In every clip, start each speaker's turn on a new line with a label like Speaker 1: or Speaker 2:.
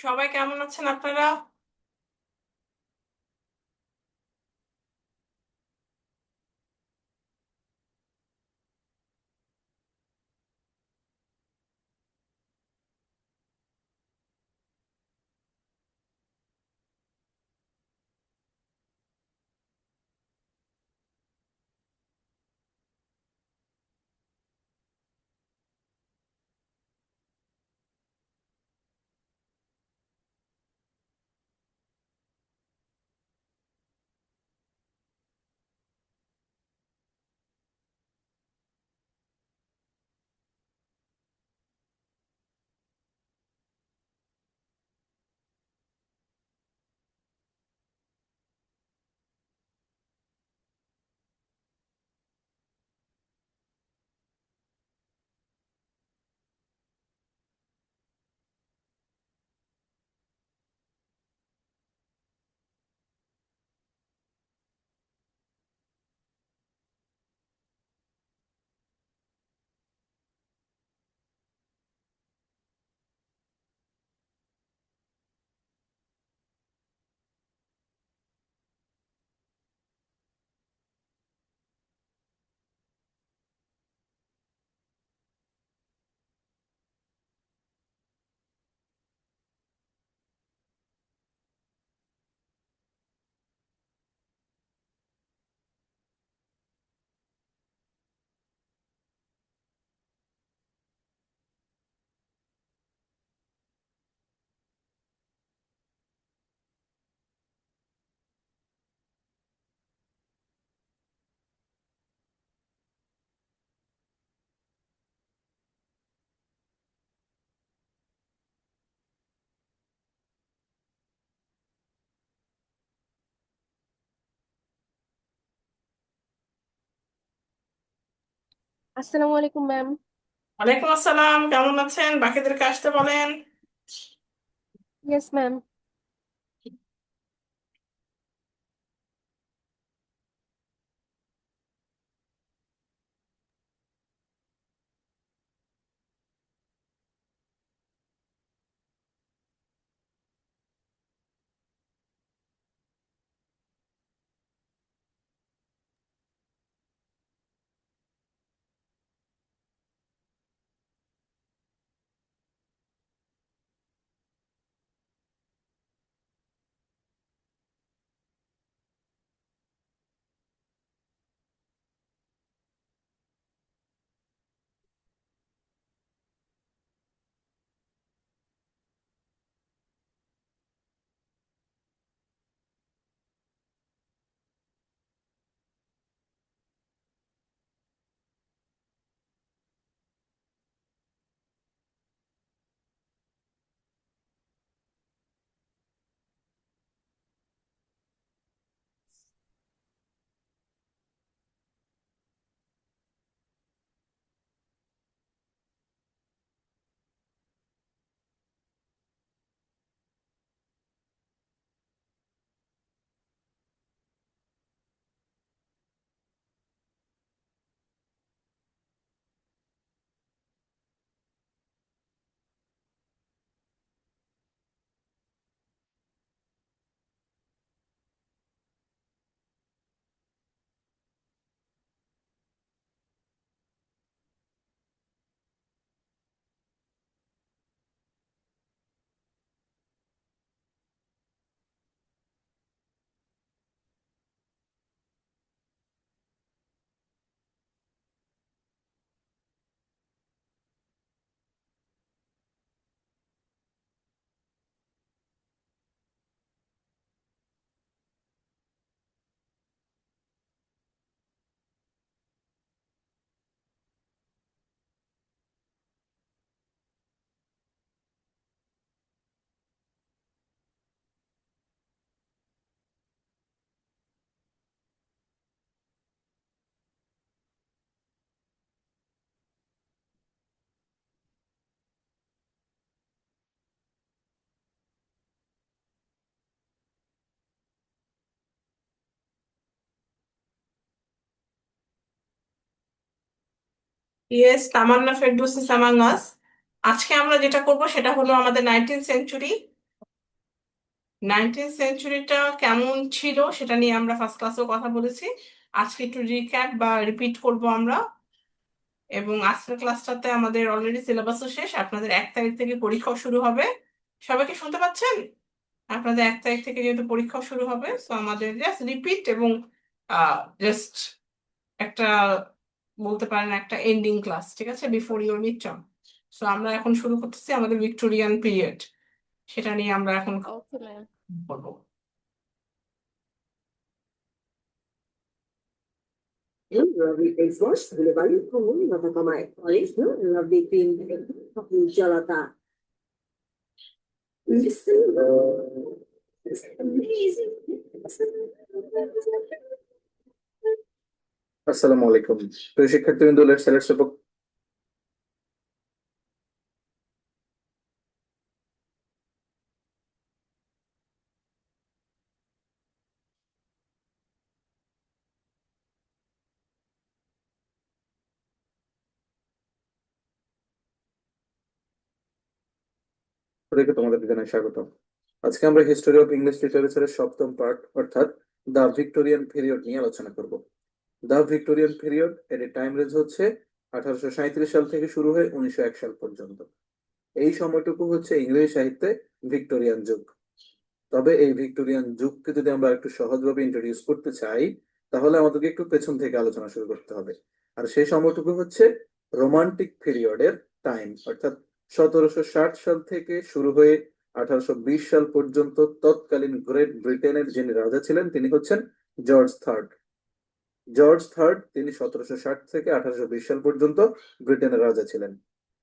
Speaker 1: সবাই কেমন আছেন আপনারা?
Speaker 2: আসসালামু আলাইকুম ম্যাম।
Speaker 1: ওয়ালাইকুম আসসালাম, কেমন আছেন? বাকিদেরকে আসতে বলেন।
Speaker 2: Yes ma'am.
Speaker 1: ইয়েস, তামান্না ফেরদৌসি অ্যামাং আস। আজকে আমরা যেটা করব সেটা হলো আমাদের 19th সেঞ্চুরিটা কেমন ছিল সেটা নিয়ে আমরা ফার্স্ট ক্লাসেও কথা বলেছি। আজকে একটু রিক্যাপ বা রিপিট করব আমরা। এবং আজকের ক্লাসটাতে আমাদের অলরেডি সিলেবাসও শেষ, আপনাদের 1 তারিখ থেকে পরীক্ষাও শুরু হবে। সবাইকে শুনতে পাচ্ছেন? আপনাদের 1 তারিখ থেকে যেহেতু পরীক্ষাও শুরু হবে, সো আমাদের জাস্ট রিপিট এবং জাস্ট একটা বলতে পারেন একটা এন্ডিং ক্লাস, ঠিক আছে, before your mid term. So আমরা এখন শুরু করতেছি আমাদের ভিক্টোরিয়ান পিরিয়ড, সেটা নিয়ে আমরা এখন
Speaker 2: Okay, ma'am.
Speaker 1: করবো।
Speaker 3: Lovely face wash, relevant común, matakamay. Orange, no? Lovely cream, jalata. Listen, it's amazing.
Speaker 4: আসসালামু আলাইকুম প্রিয় শিক্ষার্থীবৃন্দ, লেটস সেলেক্ট সবক। তোমাদেরকে জানাই স্বাগত। আজকে আমরা হিস্টোরি অফ ইংলিশ লিটারেচারের সপ্তম পার্ট অর্থাৎ দ্য ভিক্টোরিয়ান পিরিয়ড নিয়ে আলোচনা করব। দ্য ভিক্টোরিয়ান পিরিয়ড এর টাইম রেঞ্জ হচ্ছে 1837 সাল থেকে শুরু হয়ে 1901 সাল পর্যন্ত। এই সময়টুকু হচ্ছে ইংরেজি সাহিত্যে ভিক্টোরিয়ান যুগ। তবে এই ভিক্টোরিয়ান যুগকে যদি আমরা একটু সহজভাবে ইন্ট্রোডিউস করতে চাই, তাহলে আমাদেরকে একটু পেছন থেকে আলোচনা শুরু করতে হবে। আর সেই সময়টুকু হচ্ছে রোমান্টিক পিরিয়ডের টাইম, অর্থাৎ 1760 সাল থেকে শুরু হয়ে 1820 সাল পর্যন্ত তৎকালীন গ্রেট ব্রিটেনের যিনি রাজা ছিলেন তিনি হচ্ছেন জর্জ থার্ড। তিনি 1760 থেকে 1820 সাল পর্যন্ত ব্রিটেনের রাজা ছিলেন।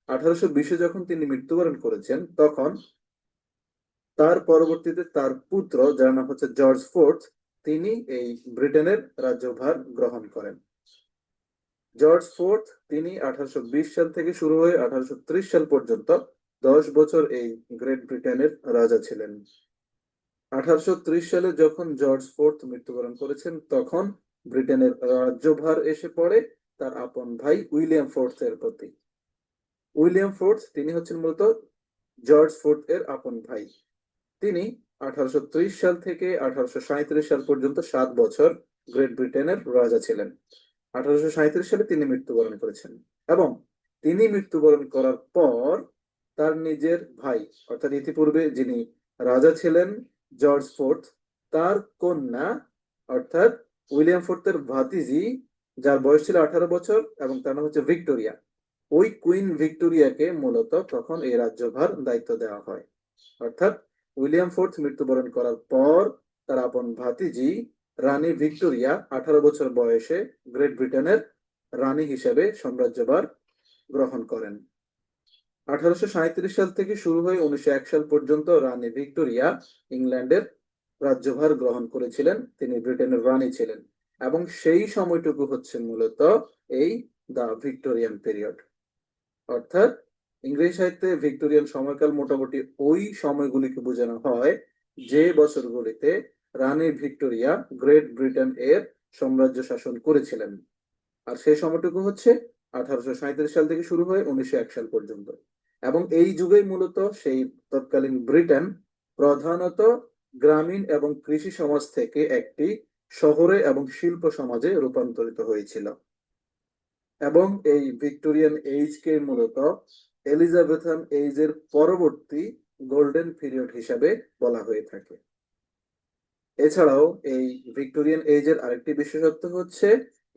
Speaker 4: 1820-এ যখন তিনি মৃত্যুবরণ করেছেন, তখন তার পরবর্তীতে তার পুত্র, যার নাম হচ্ছে জর্জ 4, তিনি এই ব্রিটেনের রাজ্যভার গ্রহণ করেন। জর্জ 4 তিনি 1820 সাল থেকে শুরু হয়ে 1830 সাল পর্যন্ত 10 বছর এই গ্রেট ব্রিটেনের রাজা ছিলেন। 1830 সালে যখন জর্জ 4 মৃত্যুবরণ করেছেন, তখন ব্রিটেনের রাজ্যভার এসে পড়ে তার আপন ভাই উইলিয়াম 4 এর প্রতি। উইলিয়াম 4 তিনি হচ্ছেন মূলত জর্জ 4 এর আপন ভাই। তিনি 1830 সাল থেকে 1837 সাল পর্যন্ত 7 বছর গ্রেট ব্রিটেনের রাজা ছিলেন। 1837 সালে তিনি মৃত্যুবরণ করেছেন এবং তিনি মৃত্যুবরণ করার পর তার নিজের ভাই, অর্থাৎ ইতিপূর্বে যিনি রাজা ছিলেন জর্জ 4, তার কন্যা অর্থাৎ উইলিয়াম 4 এর ভাতিজি, যার বয়স ছিল 18 বছর এবং তার নাম হচ্ছে ভিক্টোরিয়া, ওই কুইন ভিক্টোরিয়াকে মূলত তখন এই রাজ্যভার দায়িত্ব দেওয়া হয়। অর্থাৎ উইলিয়াম 4 মৃত্যুবরণ করার পর তার আপন ভাতিজি রানী ভিক্টোরিয়া 18 বছর বয়সে গ্রেট ব্রিটেনের রানী হিসেবে সাম্রাজ্যভার গ্রহণ করেন। 1837 সাল থেকে শুরু হয়ে 1901 সাল পর্যন্ত রানী ভিক্টোরিয়া ইংল্যান্ডের রাজ্যভার গ্রহণ করেছিলেন, তিনি ব্রিটেনের রানী ছিলেন এবং সেই সময়টুকু হচ্ছে মূলত এই দ্য ভিক্টোরিয়ান পিরিয়ড। অর্থাৎ ইংরেজি সাহিত্যে ভিক্টোরিয়ান সময়কাল মোটামুটি ওই সময়গুলিকে বোঝানো হয় যে বছরগুলিতে রানী ভিক্টোরিয়া গ্রেট ব্রিটেন এর সাম্রাজ্য শাসন করেছিলেন। আর সেই সময়টুকু হচ্ছে 1837 সাল থেকে শুরু হয়ে 1901 সাল পর্যন্ত। এবং এই যুগেই মূলত সেই তৎকালীন ব্রিটেন প্রধানত গ্রামীণ এবং কৃষি সমাজ থেকে একটি শহরে এবং শিল্প সমাজে রূপান্তরিত হয়েছিল। এবং এই ভিক্টোরিয়ান এইজকে মূলত এলিজাবেথান এইজের পরবর্তী গোল্ডেন পিরিয়ড হিসাবে বলা হয়ে থাকে। এছাড়াও এই ভিক্টোরিয়ান এইজের আরেকটি বিশেষত্ব হচ্ছে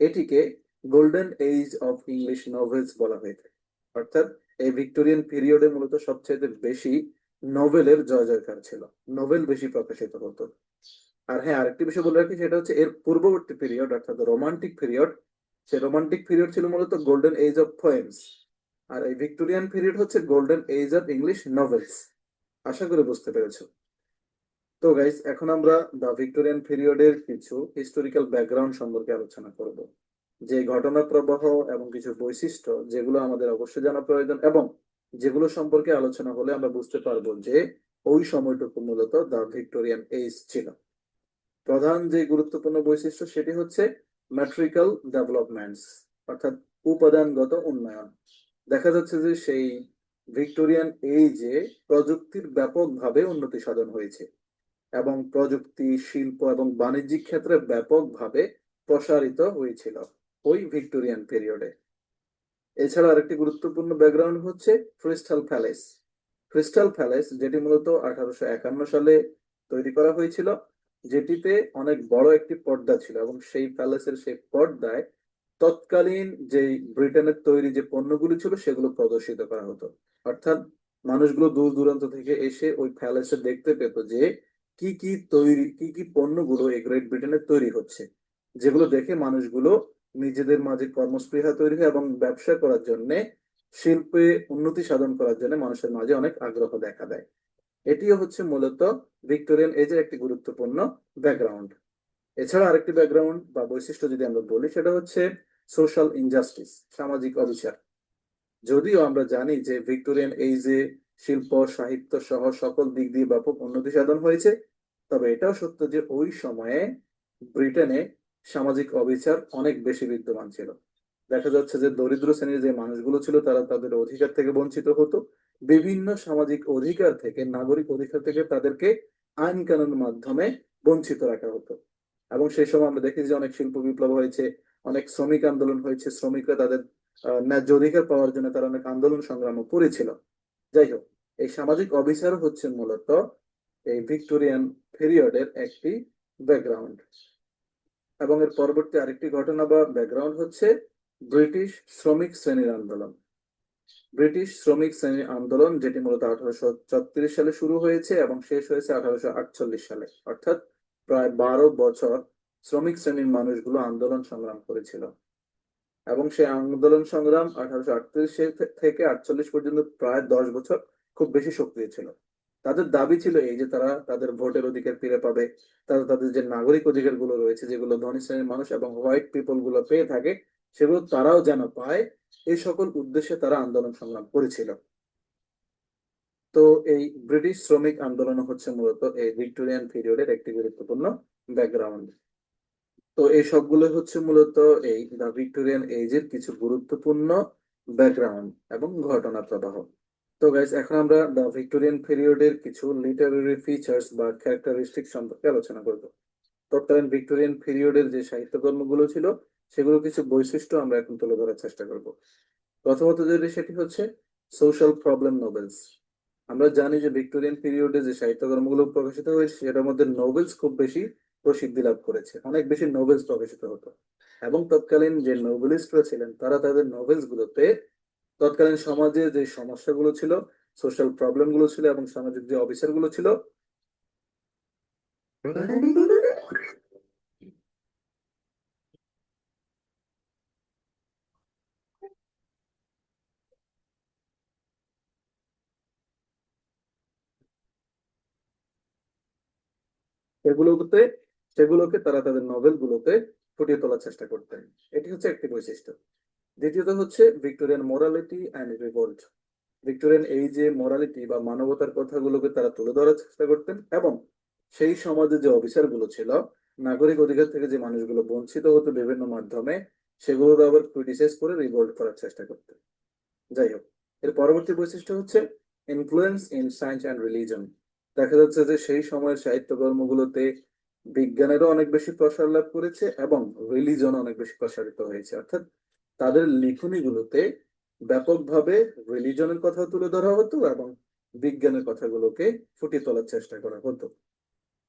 Speaker 4: এটিকে golden age of English novels বলা হয়ে থাকে। অর্থাৎ এই ভিক্টোরিয়ান পিরিয়ডে মূলত সবচেয়ে বেশি নোবেলের জয় জয়কার ছিল, নোবেল বেশি প্রকাশিত হতো। আর হ্যাঁ, আরেকটি বিষয় বলে রাখি, সেটা হচ্ছে এর পূর্ববর্তী পিরিয়ড অর্থাৎ রোমান্টিক পিরিয়ড, সে রোমান্টিক পিরিয়ড ছিল মূলত গোল্ডেন এজ অফ পোয়েমস। আর এই ভিক্টোরিয়ান পিরিয়ড হচ্ছে golden age of English novels. আশা করি বুঝতে পেরেছো। তো গাইস, এখন আমরা দ্য ভিক্টোরিয়ান পিরিয়ডের কিছু হিস্টোরিক্যাল ব্যাকগ্রাউন্ড সম্পর্কে আলোচনা করব, যে ঘটনা প্রবাহ এবং কিছু বৈশিষ্ট্য যেগুলো আমাদের অবশ্যই জানা প্রয়োজন এবং যেগুলো সম্পর্কে আলোচনা হলে আমরা বুঝতে পারবো যে ওই সময়টুকু মূলত দ্য ভিক্টোরিয়ান এজ ছিল। প্রধান যে গুরুত্বপূর্ণ বৈশিষ্ট্য সেটি হচ্ছে ম্যাট্রিক্যাল ডেভেলপমেন্টস, অর্থাৎ উপাদানগত উন্নয়ন। দেখা যাচ্ছে যে সেই ভিক্টোরিয়ান এইজে প্রযুক্তির ব্যাপকভাবে উন্নতি সাধন হয়েছে এবং প্রযুক্তি, শিল্প এবং বাণিজ্যিক ক্ষেত্রে ব্যাপকভাবে প্রসারিত হয়েছিল ওই ভিক্টোরিয়ান পিরিয়ডে। এছাড়া আরেকটি গুরুত্বপূর্ণ ব্যাকগ্রাউন্ড হচ্ছে ক্রিস্টাল প্যালেস। ক্রিস্টাল প্যালেস, যেটি মূলত 1851 সালে তৈরি করা হয়েছিল, যেটিতে অনেক বড় একটি পর্দা ছিল এবং সেই প্যালেসের সেই পর্দায় তৎকালীন যে ব্রিটেনের তৈরি যে পণ্যগুলি ছিল সেগুলো প্রদর্শিত করা হতো। অর্থাৎ মানুষগুলো দূর দূরান্ত থেকে এসে ওই প্যালেসে দেখতে পেত যে কি কি পণ্যগুলো এই গ্রেট ব্রিটেনের তৈরি হচ্ছে, যেগুলো দেখে মানুষগুলো নিজেদের মাঝে কর্মস্পৃহা তৈরি হয় এবং ব্যবসা করার জন্য, শিল্পে উন্নতি সাধন করার জন্য মানুষের মাঝে অনেক আগ্রহ দেখা দেয়। এটিও হচ্ছে মূলত ভিক্টোরিয়ান এজের একটি গুরুত্বপূর্ণ ব্যাকগ্রাউন্ড। এছাড়া আরেকটি ব্যাকগ্রাউন্ড বা বৈশিষ্ট্য যদি আমরা বলি, সেটা হচ্ছে সোশ্যাল ইনজাস্টিস, সামাজিক অবিচার। যদিও আমরা জানি যে ভিক্টোরিয়ান এইজে শিল্প, সাহিত্য সহ সকল দিক দিয়ে ব্যাপক উন্নতি সাধন হয়েছে, তবে এটাও সত্য যে ওই সময়ে ব্রিটেনে সামাজিক অবিচার অনেক বেশি বিদ্যমান ছিল। দেখা যাচ্ছে যে দরিদ্র শ্রেণীর যে মানুষগুলো ছিল তারা তাদের অধিকার থেকে বঞ্চিত হতো, বিভিন্ন সামাজিক অধিকার থেকে, নাগরিক অধিকার থেকে তাদেরকে আইন কানুনের মাধ্যমে বঞ্চিত রাখা হতো। এবং সেই সময় আমরা দেখি যে অনেক শিল্প বিপ্লব হয়েছে, অনেক শ্রমিক আন্দোলন হয়েছে, শ্রমিকরা তাদের ন্যায্য অধিকার পাওয়ার জন্য তারা অনেক আন্দোলন সংগ্রামও করেছিল। যাই হোক, এই সামাজিক অবিচার হচ্ছে মূলত এই ভিক্টোরিয়ান পিরিয়ডের একটি ব্যাকগ্রাউন্ড। এবং এর পরবর্তী আরেকটি ঘটনা বা ব্যাকগ্রাউন্ড হচ্ছে ব্রিটিশ শ্রমিক শ্রেণীর আন্দোলন। ব্রিটিশ শ্রমিক শ্রেণীর আন্দোলন, যেটি মূলত 1834 সালে শুরু হয়েছে এবং শেষ হয়েছে 1848 সালে, অর্থাৎ প্রায় 12 বছর শ্রমিক শ্রেণীর মানুষগুলো আন্দোলন সংগ্রাম করেছিল। এবং সেই আন্দোলন সংগ্রাম 1838 থেকে 48 পর্যন্ত প্রায় 10 বছর খুব বেশি সক্রিয় ছিল। তাদের দাবি ছিল এই যে তারা তাদের ভোটের অধিকার ফিরে পাবে, তারা তাদের যে নাগরিক অধিকার গুলো রয়েছে, যেগুলো ধনী শ্রেণীর মানুষ এবং হোয়াইট পিপল গুলো পেয়ে থাকে, সেগুলো তারাও যেন পায়, এই সকল উদ্দেশ্যে তারা আন্দোলন সংগ্রাম করেছিল। তো এই ব্রিটিশ শ্রমিক আন্দোলন হচ্ছে মূলত এই ভিক্টোরিয়ান পিরিয়ডের একটি গুরুত্বপূর্ণ ব্যাকগ্রাউন্ড। তো এই সবগুলো হচ্ছে মূলত এই দ্য ভিক্টোরিয়ান এজের কিছু গুরুত্বপূর্ণ ব্যাকগ্রাউন্ড এবং ঘটনা প্রবাহ। তো গাইস, এখন আমরা দ্য ভিক্টোরিয়ান পিরিয়ডের কিছু লিটারেরি ফিচার্স বা ক্যারেক্টারিস্টিক সম্পর্কে আলোচনা করব। তৎকালীন ভিক্টোরিয়ান পিরিয়ডের যে সাহিত্যকর্মগুলো ছিল, সেগুলো কিছু বৈশিষ্ট্য আমরা এখন তুলে ধরার চেষ্টা করব। প্রথমত যেটি, সেটি হচ্ছে সোশ্যাল প্রবলেম নোবেলস। আমরা জানি যে ভিক্টোরিয়ান পিরিয়ডে যে সাহিত্যকর্মগুলো প্রকাশিত হয়েছে সেটার মধ্যে নোবেলস খুব বেশি প্রসিদ্ধি লাভ করেছে, অনেক বেশি নোবেলস প্রকাশিত হতো। এবং তৎকালীন যে নোবেলিস্টরা ছিলেন তারা তাদের নোবেলস গুলোতে তৎকালীন সমাজে যে সমস্যাগুলো ছিল, সোশ্যাল প্রবলেম গুলো ছিল এবং সামাজিক যে অবিচার গুলো ছিল, সেগুলোতে সেগুলোকে তারা তাদের নোবেল গুলোতে ফুটিয়ে তোলার চেষ্টা করতেন। এটি হচ্ছে একটি বৈশিষ্ট্য। দ্বিতীয়ত হচ্ছে Victorian morality and revolt. Victorian এই যে মোরালিটি বা মানবতার কথাগুলোকে তারা তুলে ধরার চেষ্টা করতেন এবং সেই সমাজে যে অবিচারগুলো ছিল, নাগরিক অধিকার থেকে যে মানুষগুলো বঞ্চিত হতো বিভিন্ন মাধ্যমে, সেগুলোর আবার ক্রিটিসাইজ করে রিভোল্ট করার চেষ্টা করতেন। যাই হোক, এর পরবর্তী বৈশিষ্ট্য হচ্ছে influence in science and religion. দেখা যাচ্ছে যে সেই সময়ের সাহিত্যকর্মগুলোতে বিজ্ঞানেরও অনেক বেশি প্রসার লাভ করেছে এবং রিলিজন অনেক বেশি প্রসারিত হয়েছে। অর্থাৎ তাদের লিখনীগুলোতে ব্যাপকভাবে রিলিজনের কথা তুলে ধরা হতো এবং বিজ্ঞানের কথাগুলোকে ফুটিয়ে তোলার চেষ্টা করা হতো।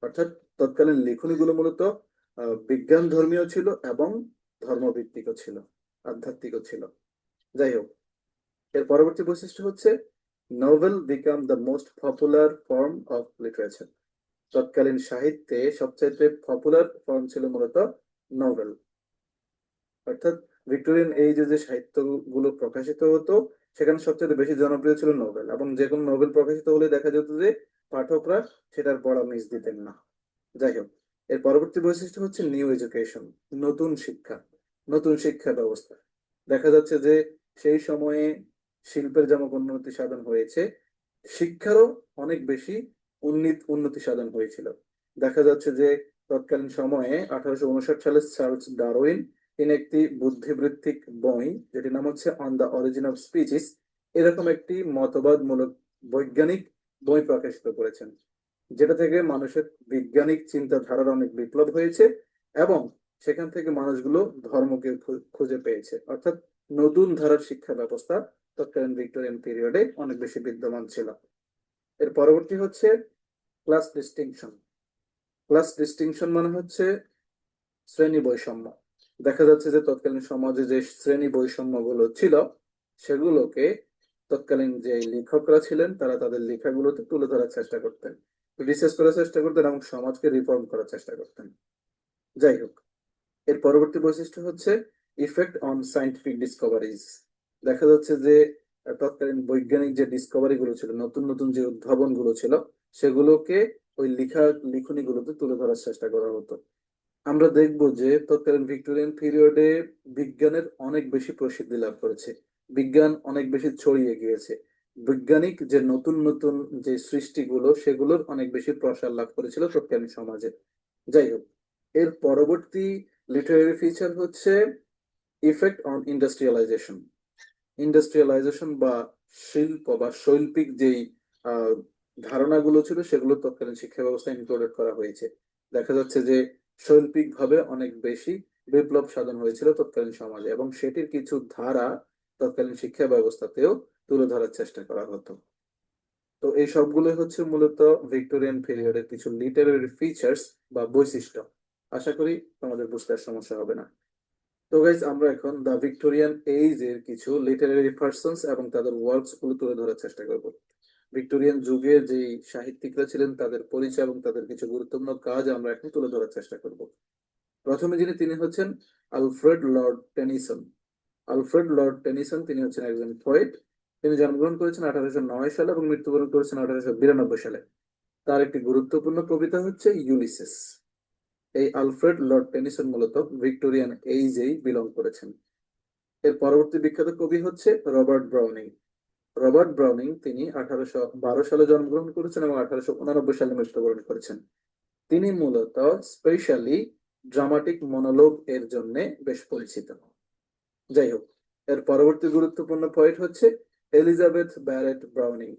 Speaker 4: অর্থাৎ তৎকালীন লেখনীগুলো মূলত বিজ্ঞান ধর্মীয় ছিল এবং ধর্মভিত্তিকও ছিল, আধ্যাত্মিকও ছিল। যাই হোক, এর পরবর্তী বৈশিষ্ট্য হচ্ছে novel become the most popular form of literature. তৎকালীন সাহিত্যে সবচাইতে পপুলার ফর্ম ছিল মূলত নোভেল। অর্থাৎ ভিক্টোরিয়ান এইজে যে সাহিত্যগুলো প্রকাশিত হতো, সেখানে সবচেয়ে বেশি জনপ্রিয় ছিল নোবেল, এবং যে কোনো নোবেল প্রকাশিত হলে দেখা যেত যে পাঠকরা সেটার পড়া মিস দিতেন না। যাই হোক, এর পরবর্তী বৈশিষ্ট্য হচ্ছে নিউ এডুকেশন, নতুন শিক্ষা, নতুন শিক্ষা ব্যবস্থা। দেখা যাচ্ছে যে সেই সময়ে শিল্পের যেমন উন্নতি সাধন হয়েছে, শিক্ষারও অনেক বেশি উন্নতি সাধন হয়েছিল। দেখা যাচ্ছে যে তৎকালীন সময়ে 1859 সালে চার্লস ডারউইন তিনি একটি বুদ্ধিবৃত্তিক বই, যেটির নাম হচ্ছে অন দ্য অরিজিন অফ স্পিচিস, এরকম একটি মতবাদমূলক বৈজ্ঞানিক বই প্রকাশিত করেছেন, যেটা থেকে মানুষের বৈজ্ঞানিক চিন্তাধারার অনেক বিপ্লব হয়েছে এবং সেখান থেকে মানুষগুলো ধর্মকে খুঁজে পেয়েছে। অর্থাৎ নতুন ধারার শিক্ষা ব্যবস্থা তৎকালীন ভিক্টোরিয়ান পিরিয়ডে অনেক বেশি বিদ্যমান ছিল। এর পরবর্তী হচ্ছে ক্লাস ডিস্টিংশন। ক্লাস ডিস্টিংশন মানে হচ্ছে শ্রেণী বৈষম্য। দেখা যাচ্ছে যে তৎকালীন সমাজে যে শ্রেণী বৈষম্যগুলো ছিল সেগুলোকে তৎকালীন যে লেখকরা ছিলেন তারা তাদের লেখাগুলোতে তুলে ধরার চেষ্টা করতেন, রিসার্চ করার চেষ্টা করতেন এবং সমাজকে রিফর্ম করার চেষ্টা করতেন। যাই হোক, এর পরবর্তী বৈশিষ্ট্য হচ্ছে ইফেক্ট অন সায়েন্টিফিক ডিসকভারিজ। দেখা যাচ্ছে যে তৎকালীন বৈজ্ঞানিক যে ডিসকভারি গুলো ছিল, নতুন নতুন যে উদ্ভাবন গুলো ছিল, সেগুলোকে ওই লিখনি গুলোতে তুলে ধরার চেষ্টা করা হতো। আমরা দেখব যে তৎকালীন ভিক্টোরিয়ান পিরিয়ডে বিজ্ঞানের অনেক বেশি প্রসিদ্ধি লাভ করেছে, বিজ্ঞান অনেক বেশি ছড়িয়ে গিয়েছে, বৈজ্ঞানিক যে নতুন নতুন যে সৃষ্টিগুলো সেগুলোর অনেক বেশি প্রসার লাভ করেছিল তৎকালীন সমাজে। যাই হোক, এর পরবর্তী লিটারারি ফিচার হচ্ছে ইফেক্ট অন ইন্ডাস্ট্রিয়ালাইজেশন। ইন্ডাস্ট্রিয়ালাইজেশন বা শিল্প বা শৈল্পিক যেই ধারণাগুলো ছিল সেগুলো তৎকালীন শিক্ষা ব্যবস্থায় ইনক্লুডেড করা হয়েছে। দেখা যাচ্ছে যে শৈল্পিক ভাবে অনেক বেশি বিপ্লব সাধন হয়েছিল তৎকালীন সমাজে এবং সেটির কিছু ধারা তৎকালীন শিক্ষা ব্যবস্থাতেও তুলে ধরার চেষ্টা করা হতো। তো এই সবগুলো হচ্ছে মূলত ভিক্টোরিয়ান পিরিয়ডের কিছু লিটারারি ফিচার্স বা বৈশিষ্ট্য। আশা করি তোমাদের বুঝতে আর সমস্যা হবে না। তো গাইজ, আমরা এখন দ্য ভিক্টোরিয়ান এজ এর কিছু লিটারারি পার্সনস এবং তাদের ওয়ার্কস গুলো তুলে ধরার চেষ্টা করব। ভিক্টোরিয়ান যুগের যে সাহিত্যিকরা ছিলেন তাদের পরিচয় এবং তাদের কিছু গুরুত্বপূর্ণ কাজ আমরা এখন তুলে ধরার চেষ্টা করব। প্রথমে তিনি হচ্ছেন Alfred Lord Tennyson. Alfred Lord Tennyson তিনি হচ্ছেন একজন পোয়েট। তিনি জন্মগ্রহণ করেছেন 1809 সালে এবং মৃত্যুবরণ করেছেন 1892 সালে। তার একটি গুরুত্বপূর্ণ কবিতা হচ্ছে ইউলিসেস। এই আলফ্রেড লর্ড টেনিসন মূলত ভিক্টোরিয়ান এইজেই বিলং করেছেন। এর পরবর্তী বিখ্যাত কবি হচ্ছে রবার্ট ব্রাউনিং। রবার্ট ব্রাউনিং তিনি 1812 সালে জন্মগ্রহণ করেছেন এবং 1889 সালে মৃত্যুবরণ করেছেন। তিনি মূলত স্পেশালি ড্রামাটিক মনোলগ এর জন্য বেশ পরিচিত। যাই হোক, এর পরবর্তী গুরুত্বপূর্ণ পয়েন্ট হচ্ছে Elizabeth Barrett Browning.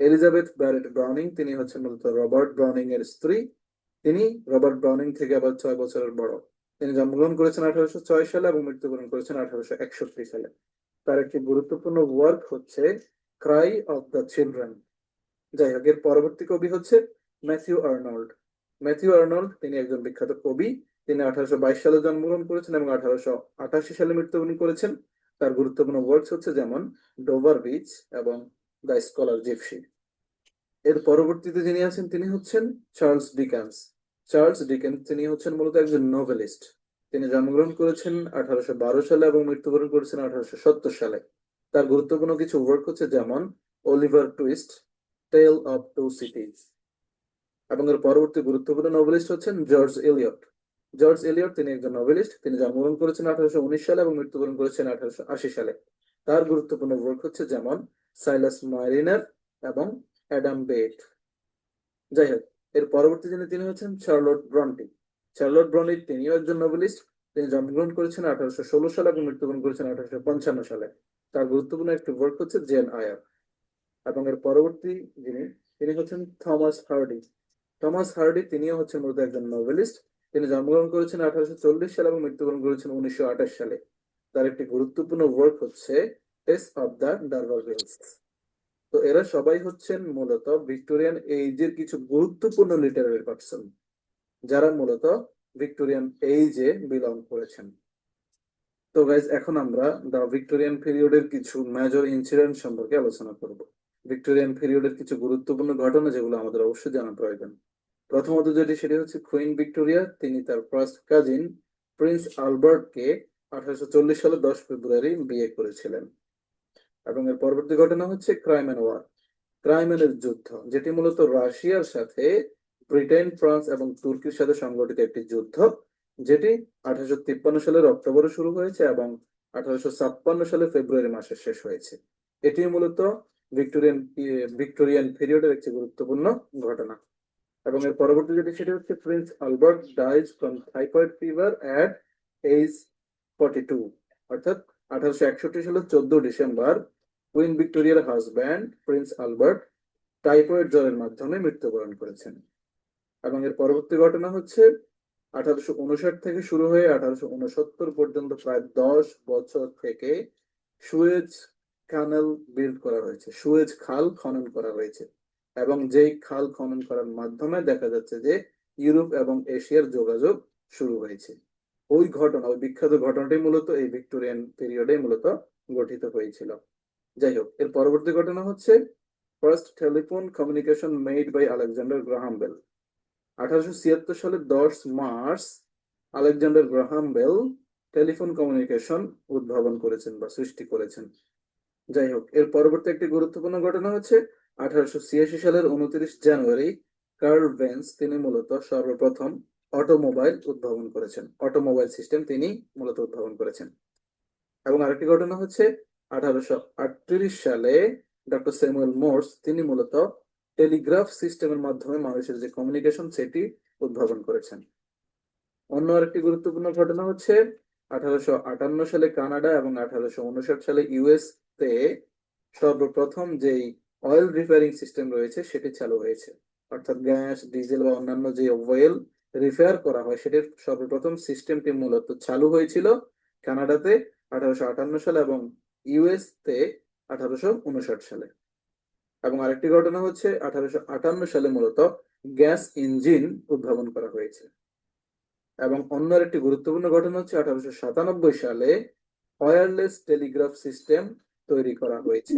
Speaker 4: Elizabeth Barrett Browning তিনি হচ্ছেন মূলত রবার্ট ব্রাউনিং এর স্ত্রী। তিনি রবার্ট ব্রাউনিং থেকে আবার 6 বছরের বড়। তিনি জন্মগ্রহণ করেছেন 1806 সালে এবং মৃত্যুবরণ করেছেন 1861 সালে। তার একটি গুরুত্বপূর্ণ ওয়ার্ক হচ্ছে ক্রাই অফ দ্য চিলড্রেন। যাই হোক, এর পরবর্তী কবি হচ্ছে ম্যাথিউ আর্নল্ড। ম্যাথিউ আর্নল্ড তিনি একজন বিখ্যাত কবি। তিনি 1822 সালে জন্মগ্রহণ করেছেন এবং 1888 সালে মৃত্যুবরণ করেছেন। তার গুরুত্বপূর্ণ ওয়ার্কস হচ্ছে যেমন ডোভার বিচ এবং দ্য স্কলার জিপসি। এর পরবর্তীতে যিনি আছেন তিনি হচ্ছেন চার্লস ডিকেন্স। চার্লস ডিকেন্স তিনি হচ্ছেন মূলত একজন নোভেলিস্ট। তিনি জন্মগ্রহণ করেছেন 1812 সালে এবং মৃত্যুবরণ করেছেন 1870 সালে। তার গুরুত্বপূর্ণ কিছু ওয়ার্ক হচ্ছে যেমন Oliver Twist, tale of two cities. এবং এর পরবর্তী গুরুত্বপূর্ণ নোভেলিস্ট হচ্ছেন জর্জ এলিয়ট। জর্জ এলিয়ট তিনি একজন নোভেলিস্ট। তিনি জন্মগ্রহণ করেছেন 1819 সালে এবং মৃত্যুবরণ করেছেন 1880 সালে। তার গুরুত্বপূর্ণ ওয়ার্ক হচ্ছে যেমন সাইলাস মারিনার এবং অ্যাডাম বেট। যাই হোক, এর পরবর্তী তিনি হচ্ছেন চার্লট ব্রন্টি। চার্লট ব্রন্টি তিনিও একজন নোবেলিস্ট। তিনি জন্মগ্রহণ করেছেন 1816 সালে এবং মৃত্যুবরণ করেছেন 1855 সালে। তার গুরুত্বপূর্ণ একটি ওয়ার্ক হচ্ছে জেন আয়ার। এবং এর পরবর্তী তিনি হচ্ছেন থমাস হার্ডি। থমাস হার্ডি তিনিও হচ্ছেন মূলত একজন নোবেলিস্ট। তিনি জন্মগ্রহণ করেছেন 1840 সালে এবং মৃত্যুবরণ করেছেন 1928 সালে। তার একটি গুরুত্বপূর্ণ ওয়ার্ক হচ্ছে টেস অফ দ্য ডারবারভিলস। তো এরা সবাই হচ্ছেন মূলত ভিক্টোরিয়ান এইজের কিছু গুরুত্বপূর্ণ লিটারারি পার্সন, যারা মূলত ভিক্টোরিয়ান এইজে বিলং করেছেন। তো গাইজ, এখন আমরা দ্য ভিক্টোরিয়ান পিরিয়ডের কিছু মেজর ইনসিডেন্ট সম্পর্কে আলোচনা করব। ভিক্টোরিয়ান পিরিয়ডের কিছু গুরুত্বপূর্ণ ঘটনা যেগুলো আমাদের অবশ্যই জানা প্রয়োজন। প্রথমত সেটি হচ্ছে কুইন ভিক্টোরিয়া তিনি তার ফার্স্ট কাজিন প্রিন্স আলবার্টকে 1840 সালে 10 ফেব্রুয়ারি বিয়ে করেছিলেন। এবং এর পরবর্তী ঘটনা হচ্ছে ক্রাইমেন ওয়ার, ক্রাইমেনের যুদ্ধ, যেটি মূলত রাশিয়ার সাথে ব্রিটেন, ফ্রান্স এবং তুর্কির সাথে সংগঠিত একটি যুদ্ধ, যেটি 1853 সালের অক্টোবরে শুরু হয়েছে এবং 1856 সালে ফেব্রুয়ারি মাসে শেষ হয়েছে। এটি মূলত ভিক্টোরিয়ান পিরিয়ডের একটি গুরুত্বপূর্ণ ঘটনা। এবং এর পরবর্তী সেটি হচ্ছে Prince Albert dies from typhoid fever at age 42, অর্থাৎ 1861 সালের 14 ডিসেম্বর কুইন ভিক্টোরিয়ার হাজব্যান্ড প্রিন্স আলবার্ট টাইফয়েড জ্বরের মাধ্যমে মৃত্যুবরণ করেছেন। এবং এর পরবর্তী ঘটনা হচ্ছে 1859 থেকে শুরু হয়ে 1869 পর্যন্ত প্রায় 10 বছর থেকে সুয়েজ ক্যানেল বিল্ড করা হয়েছে, সুয়েজ খাল খনন করা হয়েছে। এবং যেই খাল খনন করার মাধ্যমে দেখা যাচ্ছে যে ইউরোপ এবং এশিয়ার যোগাযোগ শুরু হয়েছে। ওই ঘটনা, ওই বিখ্যাত ঘটনাটি মূলত এই ভিক্টোরিয়ান পিরিয়ডে মূলত গঠিত হয়েছিল। যাই হোক, এর পরবর্তী ঘটনা হচ্ছে first telephone communication made by Alexander Graham Bell. 1876 সালের 10 March Alexander Graham Bell telephone communication উদ্ভাবন করেছেন বা সৃষ্টি করেছেন। যাই হোক, এর পরবর্তী একটি গুরুত্বপূর্ণ ঘটনা হচ্ছে 1886 সালের 29 জানুয়ারি কার্ল বেন্জ তিনি মূলত সর্বপ্রথম অটোমোবাইল উদ্ভাবন করেছেন, অটোমোবাইল সিস্টেম তিনি মূলত উদ্ভাবন করেছেন। এবং আরেকটি ঘটনা হচ্ছে 1838 সালে ডক্টর স্যামুয়েল মোর্স তিনি মূলত টেলিগ্রাফ সিস্টেমের মাধ্যমে মানুষের যে কমিউনিকেশন সেটি উদ্ভাবন করেছেন। অন্য আরেকটি গুরুত্বপূর্ণ ঘটনা হচ্ছে 1858 সালে কানাডা এবং 1859 সালে ইউএস তে সর্বপ্রথম যেই অয়েল রিপেয়ারিং সিস্টেম রয়েছে সেটি চালু হয়েছে। অর্থাৎ গ্যাস, ডিজেল বা অন্যান্য যে অয়েল রিপেয়ার করা হয় সেটির সর্বপ্রথম সিস্টেমটি মূলত চালু হয়েছিল কানাডাতে 1858 সালে এবং ইউএস তে 1859 সালে। এবং আরেকটি ঘটনা হচ্ছে 1858 সালে মূলত গ্যাস ইঞ্জিন উদ্ভাবন করা হয়েছে। এবং অন্য একটি গুরুত্বপূর্ণ ঘটনা হচ্ছে 1897 সালে ওয়্যারলেস টেলিগ্রাফ সিস্টেম তৈরি করা হয়েছে।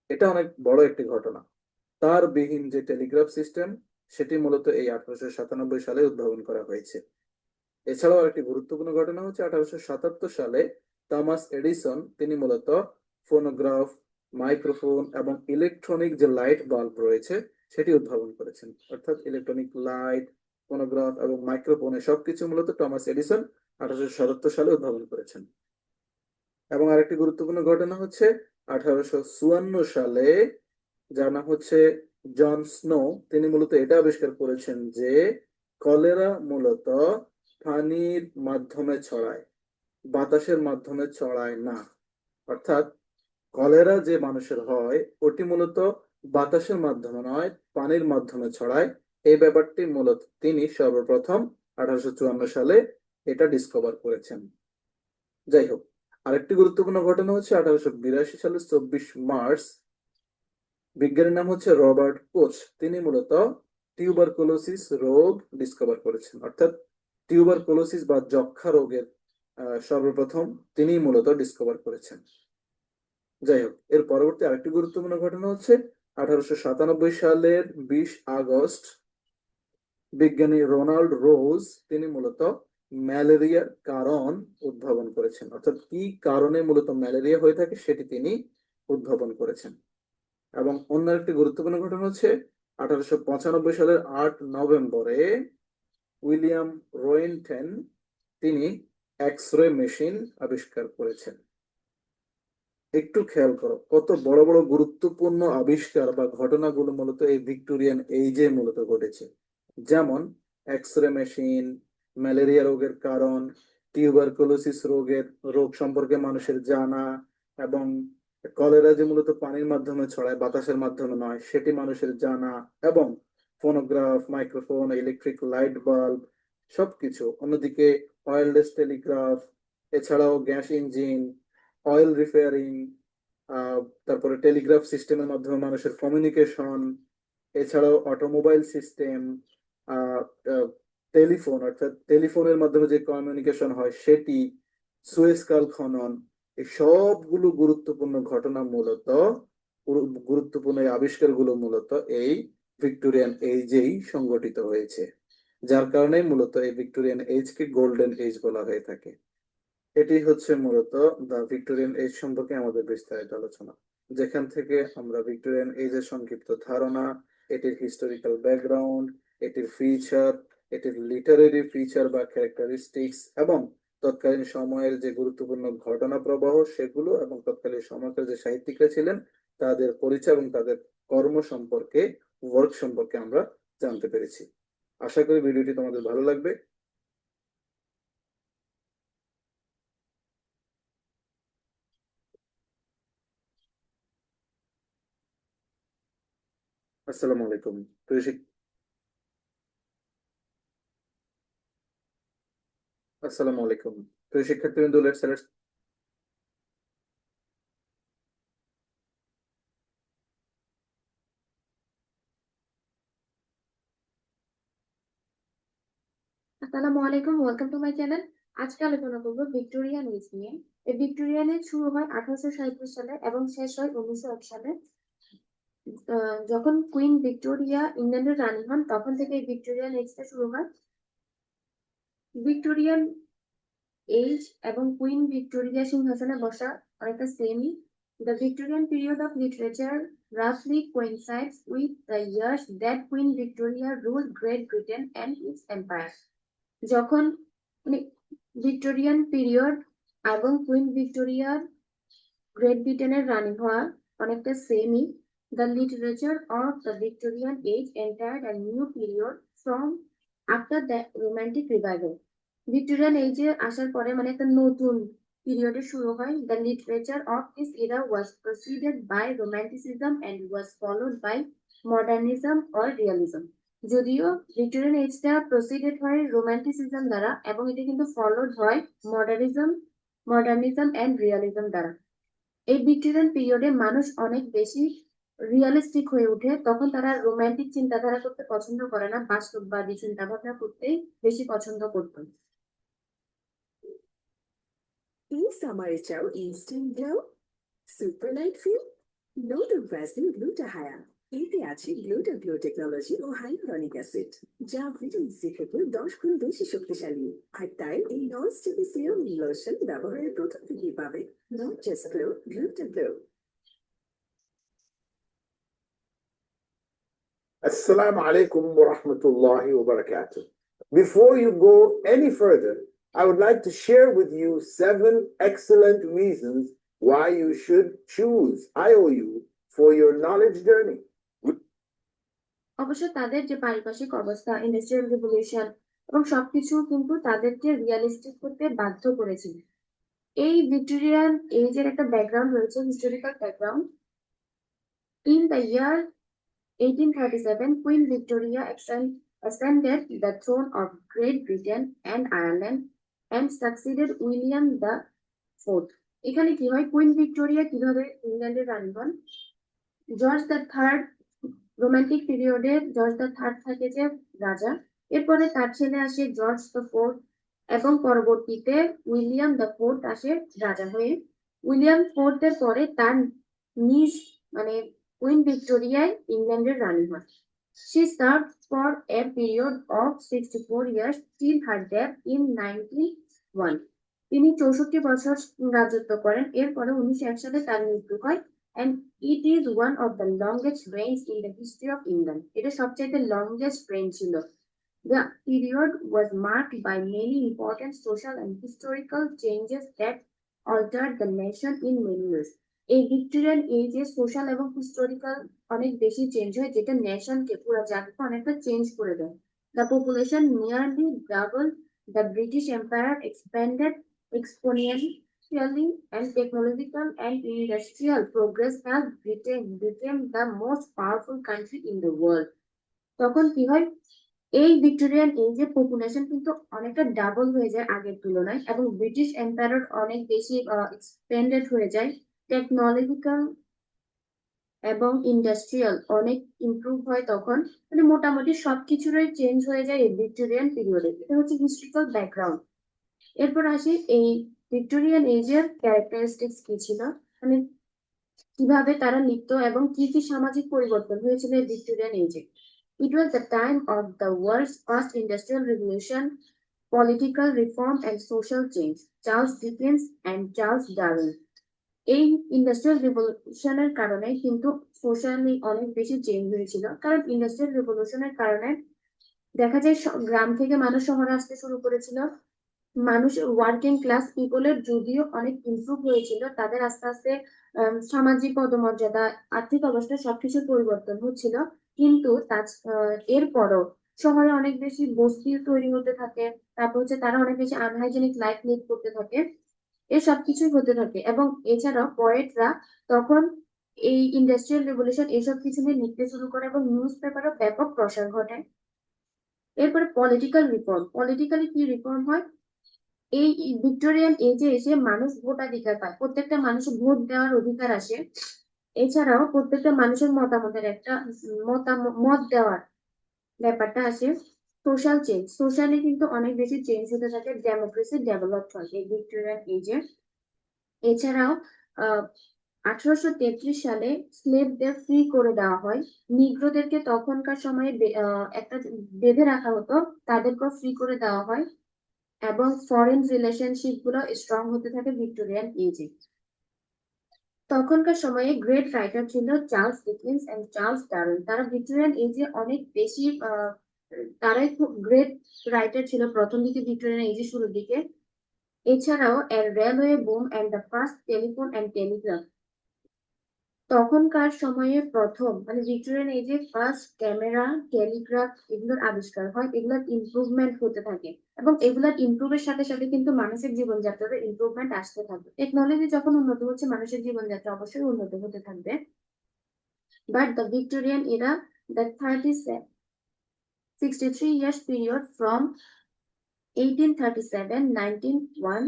Speaker 4: এটা অনেক বড় একটি ঘটনা। তার বিহীন যে টেলিগ্রাফ সিস্টেম সেটি মূলত এই 1897 সালে উদ্ভাবন করা হয়েছে। এছাড়াও একটি গুরুত্বপূর্ণ ঘটনা হচ্ছে 1877 সালে থমাস এডিসন তিনি মূলত ফোনোগ্রাফ, মাইক্রোফোন এবং ইলেকট্রনিক যে লাইট বাল্ব রয়েছে সেটি উদ্ভাবন করেছেন। অর্থাৎ ইলেকট্রনিক লাইট, ফোনোগ্রাফ এবং মাইক্রোফোন সবকিছু মূলত টমাস এডিসন 1877 সালে উদ্ভাবন করেছেন। এবং আরেকটি গুরুত্বপূর্ণ ঘটনা হচ্ছে 1854 সালে যার নাম হচ্ছে জন স্নো তিনি মূলত এটা আবিষ্কার করেছেন যে কলেরা মূলত পানির মাধ্যমে ছড়ায়, বাতাসের মাধ্যমে ছড়ায় না। অর্থাৎ কলেরা যে মানুষের হয় ওটি মূলত বাতাসের মাধ্যমে নয়, পানির মাধ্যমে ছড়ায়। এই ব্যাপারটি মূলত তিনি সর্বপ্রথম 1854 সালে এটা ডিসকভার করেছেন। যাই হোক, আরেকটি গুরুত্বপূর্ণ ঘটনা হচ্ছে 1882 সালের 24 মার্চ বিজ্ঞানীর নাম হচ্ছে রবার্ট কোচ তিনি মূলত টিউবারকুলোসিস রোগ ডিসকভার করেছেন। অর্থাৎ টিউবারকুলোসিস বা যক্ষ্মা রোগের সর্বপ্রথম তিনি মূলত ডিসকভার করেছেন। যাই হোক, এর পরবর্তী আরেকটি গুরুত্বপূর্ণ ঘটনা হচ্ছে 1897 সালের 20 আগস্ট বিজ্ঞানী রোনাল্ড রোজ তিনি মূলত ম্যালেরিয়ার কারণ উদ্ভাবন করেছেন। অর্থাৎ কি কারণে মূলত ম্যালেরিয়া হয়ে থাকে সেটি তিনি উদ্ভাবন করেছেন। এবং অন্য একটি গুরুত্বপূর্ণ ঘটনা হচ্ছে 1895 সালের 8 নভেম্বরে উইলিয়াম রোয়েন্টেন তিনি এক্স রে মেশিন আবিষ্কার করেছেন। একটু খেয়াল করো কত বড় বড় গুরুত্বপূর্ণ আবিষ্কার বা ঘটনাগুলো মূলত এই ভিক্টোরিয়ান এইজে মূলত ঘটেছে। যেমন এক্স রে মেশিন, ম্যালেরিয়া রোগের কারণ, টিউবারকুলোসিস রোগ সম্পর্কে মানুষের জানা, এবং কলেরা যে মূলত পানির মাধ্যমে ছড়ায় বাতাসের মাধ্যমে নয় সেটি মানুষের জানা, এবং phonograph, microphone, electric light bulb সবকিছু। অন্যদিকে ওয়্যারলেস টেলিগ্রাফ, এছাড়াও গ্যাস ইঞ্জিন, অয়েল রিপেয়ারিং, তারপরে টেলিগ্রাফ সিস্টেমের মাধ্যমে মানুষের কমিউনিকেশন, এছাড়াও অটোমোবাইল সিস্টেম, টেলিফোন অর্থাৎ টেলিফোনের মাধ্যমে যে কমিউনিকেশন হয় সেটি, সুয়েজ খাল খনন, এই সবগুলো গুরুত্বপূর্ণ ঘটনা মূলত গুরুত্বপূর্ণ এই আবিষ্কারগুলো মূলত এই ভিক্টোরিয়ান এজেই সংগঠিত হয়েছে, যার কারণে মূলত এই ভিক্টোরিয়ান এজকে গোল্ডেন এজ বলা হয়ে থাকে। এটি হচ্ছে মূলত দ্য ভিক্টোরিয়ান এজ সম্পর্কে আমাদের বিস্তারিত আলোচনা, যেখান থেকে আমরা ভিক্টোরিয়ান এজের সংক্ষিপ্ত ধারণা, এটির হিস্টোরিক্যাল ব্যাকগ্রাউন্ড, এটির ফিচার, এটির লিটারেরি ফিচার বা ক্যারেক্টারিস্টিক্স এবং তৎকালীন সময়ের যে গুরুত্বপূর্ণ ঘটনা প্রবাহ সেগুলো এবং তৎকালীন সময়কার যে সাহিত্যিকরা ছিলেন তাদের পরিচয় এবং তাদের কর্ম সম্পর্কে, ওয়ার্ক সম্পর্কে আমরা জানতে পেরেছি। আশা করি ভিডিওটি তোমাদের ভালো লাগবে। আসসালামু আলাইকুম। প্রিয় শিক- আসসালামু আলাইকুম। প্রিয় শিক্ষার্থীবৃন্দ, লেটস
Speaker 2: আসসালামু আলাইকুম, ওয়েলকাম টু মাই চ্যানেল। আজকে আলোচনা করব ভিক্টোরিয়ান এজ নিয়ে। এই ভিক্টোরিয়ান এজ শুরু হয় 1837 সালে এবং শেষ হয় 1901 সালে। যখন কুইন ভিক্টোরিয়া ইংল্যান্ডের রানী হন তখন থেকে এই ভিক্টোরিয়ান এজটা শুরু হয়। ভিক্টোরিয়ান এজ এবং কুইন ভিক্টোরিয়া সিংহাসনে বসা অনেকটা সেমই। The Victorian period of literature roughly coincides with the years that Queen Victoria ruled Great Britain and its empire. যখন মানে ভিক্টোরিয়ান পিরিয়ড এবং কুইন ভিক্টোরিয়ার গ্রেট ব্রিটেনের রানী হওয়া অনেকটা সেমই। The literature of the Victorian age entered a new period from after the romantic revival. Victorian এজে আসার পরে মানে একটা নতুন পিরিয়ডে শুরু হয়। The literature of this era was preceded by romanticism and was followed by modernism or realism. যদিও ভিক্টোরিয়ান এজটা প্রসিডেড হয় রোমান্টিসিজম দ্বারা এবং এটা কিন্তু ফলোড হয় মডার্নিজম অ্যান্ড রিয়ালিজম দ্বারা। এই ভিক্টোরিয়ান পিরিয়ডে মানুষ অনেক বেশি রিয়ালিস্টিক হয়ে ওঠে। তখন তারা রোমান্টিক চিন্তাধারা করতে পছন্দ করে না, বাস্তববাদী চিন্তাভাবনা করতেই বেশি পছন্দ করত।
Speaker 3: এই সামারে চাও instant glow, super light feel, নতুন ভ্যাসলিন গ্লুটা হায়া। এতে আছে গ্লুটা গ্লো টেকনোলজি ও হাইলোরনিক অ্যাসিড, যা ভিটামিন সি থেকে 10 গুণ বেশি শক্তিশালী। আর তাই এই নন স্টিকি সিরাম লোশন ব্যবহারের প্রথম থেকেই পাবে not just glow, গ্লুটা glow.
Speaker 5: Assalamu alaikum wa rahmatullahi wa barakatuh. Before you go any further, I would like to share with you 7 excellent reasons why you should choose IOU for your knowledge journey.
Speaker 2: অবশ্য তাদের যে পারিপার্শ্বিক অবস্থা, industrial revolution এবং সবকিছু কিন্তু তাদেরকে realistic করতে বাধ্য করেছিল। এই ভিক্টোরিয়ান এজের একটা ব্যাকগ্রাউন্ড রয়েছে, historical background. In the year 1837, Queen Victoria ascended the throne of Great Britain and Ireland and succeeded William the Fourth. এখানে কি হয়, কুইন ভিক্টোরিয়া কিভাবে ইংল্যান্ডের রানী হন। জর্জ দ্য থার্ড, রোমান্টিক পিরিয়ডে জর্জ দ্য থার্ড থাকে যে রাজা, এরপরে তার ছেলে আসে জর্জ দ্য ফোর্থ এবং পরবর্তীতে উইলিয়াম দ্য ফোর্থ আসে রাজা হয়ে। উইলিয়াম ফোর্থের পরে তার নিজ মানে কুইন ভিক্টোরিয়ায় ইংল্যান্ডের রানী হন। She served for a period of 64 years till her death in 1901. তিনি 64 বছর রাজত্ব করেন, এরপরে 1901 সালে তার মৃত্যু হয়। And it is one of the longest reigns in the history of England. এটা সবচেয়ে longest reign ছিল। The period was marked by many important social and historical changes that altered the nation in many ways. এই Victorian এজে social এবং historical অনেক বেশি change হয়, যেটা নেশনকে, পুরো জাতিকে অনেকটা চেঞ্জ করে দেয়। The population nearly doubled, the British Empire expanded exponentially, and technological and industrial progress has Britain became the most powerful country in the world. তখন কি হয়, এই ভিক্টোরিয়ান এজে পপুলেশন কিন্তু অনেকটা ডাবল হয়ে যায় আগের তুলনায় এবং ব্রিটিশ এম্পায়ার অনেক বেশি এক্সপেন্ডেড হয়ে যায়। টেকনোলজিক্যাল এবং ইন্ডাস্ট্রিয়াল অনেক ইমপ্রুভ হয় তখন, মানে মোটামুটি সবকিছুরই চেঞ্জ হয়ে যায় এই ভিক্টোরিয়ান পিরিয়ডে। এটা হচ্ছে হিস্ট্রিক্যাল ব্যাকগ্রাউন্ড। এরপর আসি এই ভিক্টোরিয়ান এজের ক্যারেক্টারিস্টিক্স কি ছিল। মানে কিভাবে তারা লিখত এবং কি কি সামাজিক পরিবর্তন হয়েছিল এই ভিক্টোরিয়ান এজে। It was the time of the world's first industrial revolution, political reform and social change. Charles Dickens and Charles Darwin. এই ইন্ডাস্ট্রিয়াল রিভলিউশনের কারণে কিন্তু সোশ্যালি অনেক বেশি চেঞ্জ হয়েছিল, কারণ ইন্ডাস্ট্রিয়াল রিভলিউশনের কারণে দেখা যায় গ্রাম থেকে মানুষ শহরে আসতে শুরু করেছিল। মানুষ ওয়ার্কিং ক্লাস পিপলের যদিও অনেক ইমপ্রুভ হয়েছিল, তাদের আস্তে আস্তে সামাজিক পদমর্যাদা, আর্থিক অবস্থা সবকিছুর পরিবর্তন হচ্ছিল, কিন্তু এরপরও শহরে অনেক বেশি বস্তি তৈরি হতে থাকে, তারপর হচ্ছে তারা অনেক বেশি আনহাইজেনিক লাইফ লিড করতে থাকে, এ সবকিছুই হতে থাকে। এবং এছাড়াও পয়েটরা তখন এই ইন্ডাস্ট্রিয়াল রেভলিউশন এসব কিছু নিয়ে লিখতে শুরু করে এবং নিউজ পেপারও ব্যাপক প্রসার ঘটে। এরপরে পলিটিক্যাল রিফর্ম, পলিটিক্যালি কি রিফর্ম হয়, এই ভিক্টোরিয়ান এজে এসে মানুষ ভোটাধিকার পায়, প্রত্যেকটা মানুষের ভোট দেওয়ার অধিকার আসে। এছাড়াও প্রত্যেকটা মানুষের মতামতের একটা মত দেওয়ার ব্যাপারটা আসে। সোশ্যাল চেঞ্জ, সোশ্যালি কিন্তু অনেক বেশি চেঞ্জ হতে থাকে, ডেমোক্রেসি ডেভেলপ হয় এই ভিক্টোরিয়ান এজে। এছাড়াও 1833 সালে স্লেভদের ফ্রি করে দেওয়া হয়। নিগ্রোদেরকে তখনকার সময়ে একটা বেঁধে রাখা হতো, তাদেরকেও ফ্রি করে দেওয়া হয় এবং ফরেন রিলেশনশিপ গুলো স্ট্রং হতে থাকে ভিক্টোরিয়ান এজে। তখনকার সময়ে গ্রেট রাইটার ছিল Charles Dickens and Charles Darwin. তারা ভিক্টোরিয়ান এজে অনেক বেশি তারাই খুব গ্রেট রাইটার ছিল প্রথম দিকে, ভিক্টোরিয়ান এজে শুরুর দিকে। এছাড়াও railway boom and the first telephone and telegraph, তখনকার সময়ে প্রথম মানে ভিক্টোরিয়ান এজে ফার্স্ট ক্যামেরা, টেলিগ্রাফ এগুলোর আবিষ্কার হয়, এগুলোর ইমপ্রুভমেন্ট হতে থাকে এবং এগুলোর ইমপ্রুভের সাথে সাথে কিন্তু মানুষের জীবনযাত্রার ইমপ্রুভমেন্ট আসতে থাকবে। টেকনোলজি যখন উন্নত হচ্ছে, মানুষের জীবনযাত্রা অবশ্যই উন্নত হতে থাকবে। বাট দ্য ভিক্টোরিয়ান এরা, the 63 years period from 1837-1901